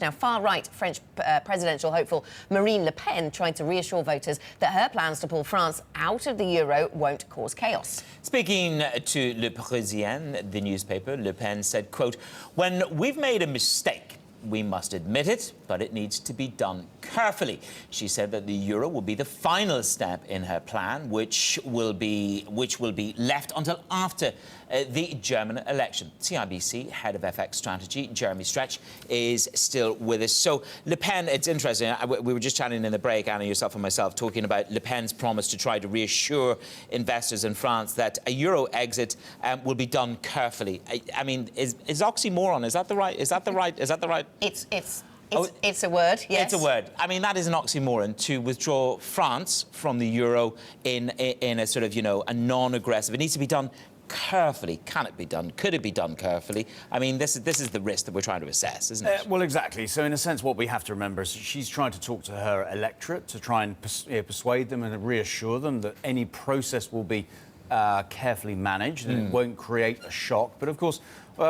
Now, far-right French presidential hopeful Marine Le Pen tried to reassure voters that her plans to pull France out of the euro won't cause chaos. Speaking to Le Parisien, the newspaper, Le Pen said, quote, "When we've made a mistake, we must admit it, but it needs to be done carefully." She said that the euro will be the final step in her plan, which will be left until after the German election. CIBC head of FX strategy Jeremy Stretch is still with us. So Le Pen, it's interesting. We were just chatting in the break, Anna, yourself and myself, talking about Le Pen's promise to try to reassure investors in France that a euro exit will be done carefully. I mean, is oxymoron? Is that the right? It's a word, yes. It's a word. I mean, that is an oxymoron, to withdraw France from the euro in a sort of, a non-aggressive. It needs to be done carefully. Can it be done? Could it be done carefully? I mean, this is the risk that we're trying to assess, isn't it? Well, exactly. So, in a sense, what we have to remember is she's trying to talk to her electorate to try and persuade them and reassure them that any process will be carefully managed and it won't create a shock. But, of course,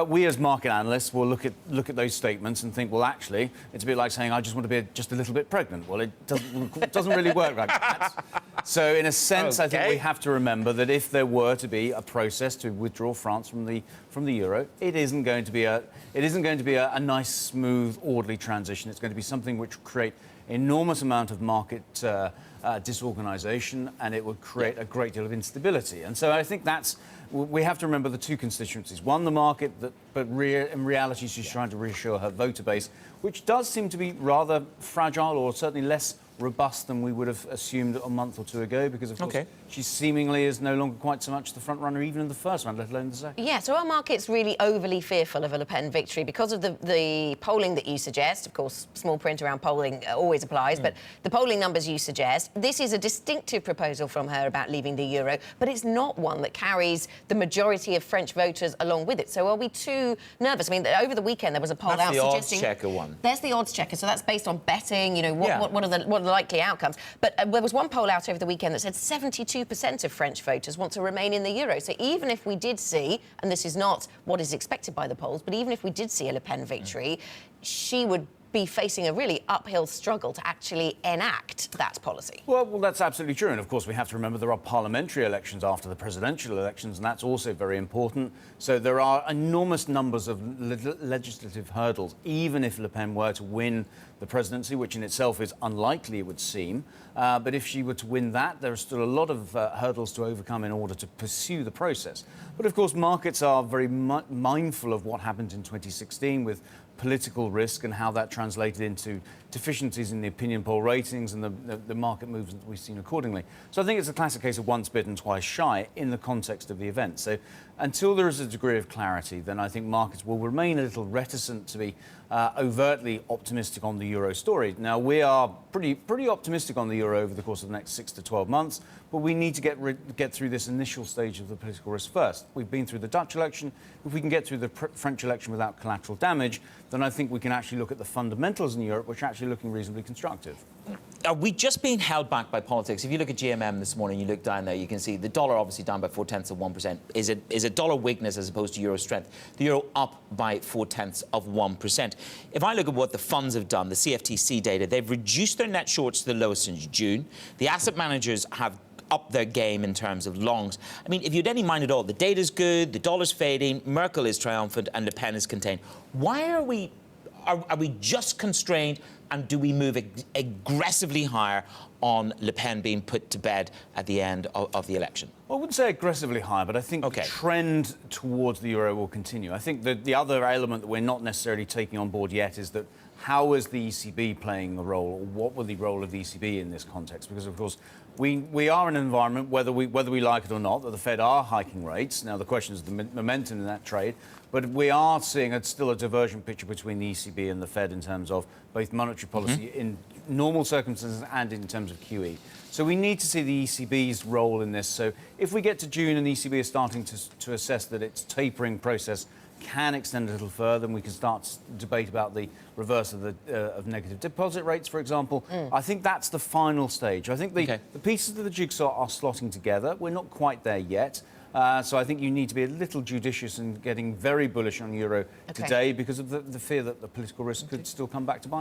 we as market analysts will look at those statements and think, well, actually, it's a bit like saying, I just want to be just a little bit pregnant. Well, it doesn't really work like that. So, in a sense, I think we have to remember that if there were to be a process to withdraw France from the euro, it isn't going to be a nice, smooth, orderly transition. It's going to be something which will create enormous amount of market disorganisation, and it would create a great deal of instability. And so I think we have to remember the two constituencies. One, the market, but in reality she's trying to reassure her voter base, which does seem to be rather fragile, or certainly less robust than we would have assumed a month or two ago, because, of course, she seemingly is no longer quite so much the front runner even in the first round, let alone the second. Yeah, so our market's really overly fearful of a Le Pen victory because of the polling that you suggest. Of course, small print around polling always applies, but the polling numbers you suggest, this is a distinctive proposal from her about leaving the euro, but it's not one that carries the majority of French voters along with it. So are we too nervous? I mean, over the weekend there was a poll out suggesting... That's the odds checker one. There's the odds checker, so that's based on betting, what are the likely outcomes. But there was one poll out over the weekend that said 72% of French voters want to remain in the euro. So even if we did see, and this is not what is expected by the polls, but even if we did see a Le Pen victory, she would be facing a really uphill struggle to actually enact that policy. Well, that's absolutely true. And, of course, we have to remember there are parliamentary elections after the presidential elections, and that's also very important. So there are enormous numbers of legislative hurdles, even if Le Pen were to win the presidency, which in itself is unlikely, it would seem. But if she were to win that, there are still a lot of hurdles to overcome in order to pursue the process. But, of course, markets are very mindful of what happened in 2016 with political risk and how that translated into deficiencies in the opinion poll ratings and the market moves that we've seen accordingly. So I think it's a classic case of once bitten, twice shy in the context of the event. So until there is a degree of clarity, then I think markets will remain a little reticent to be overtly optimistic on the euro story. Now, we are pretty optimistic on the euro over the course of the next 6 to 12 months, but we need to get through this initial stage of the political risk first. We've been through the Dutch election. If we can get through the French election without collateral damage, then I think we can actually look at the fundamentals in Europe, which are actually looking reasonably constructive. Are we just being held back by politics? If you look at GMM this morning, you look down there, you can see the dollar obviously down by 0.4%. Is a dollar weakness as opposed to euro strength? The euro up by 0.4%. If I look at what the funds have done, the CFTC data, they've reduced their net shorts to the lowest since June. The asset managers have upped their game in terms of longs. I mean, if you had any mind at all, the data's good, the dollar's fading, Merkel is triumphant, and Le Pen is contained. Why are we just constrained, and do we move aggressively higher on Le Pen being put to bed at the end of the election? Well, I wouldn't say aggressively high, but I think the trend towards the euro will continue. I think that the other element that we're not necessarily taking on board yet is that how is the ECB playing a role, or what will the role of the ECB in this context? Because, of course, we are in an environment, whether we like it or not, that the Fed are hiking rates. Now, the question is the momentum in that trade. But we are seeing still a divergent picture between the ECB and the Fed in terms of both monetary policy in normal circumstances and in terms of QE. So we need to see the ECB's role in this. So if we get to June and the ECB is starting to assess that its tapering process can extend a little further, and we can start to debate about the reverse of negative deposit rates, for example. I think that's the final stage. I think the pieces of the jigsaw are slotting together. We're not quite there yet. So I think you need to be a little judicious in getting very bullish on euro today because of the fear that the political risk could still come back to bite.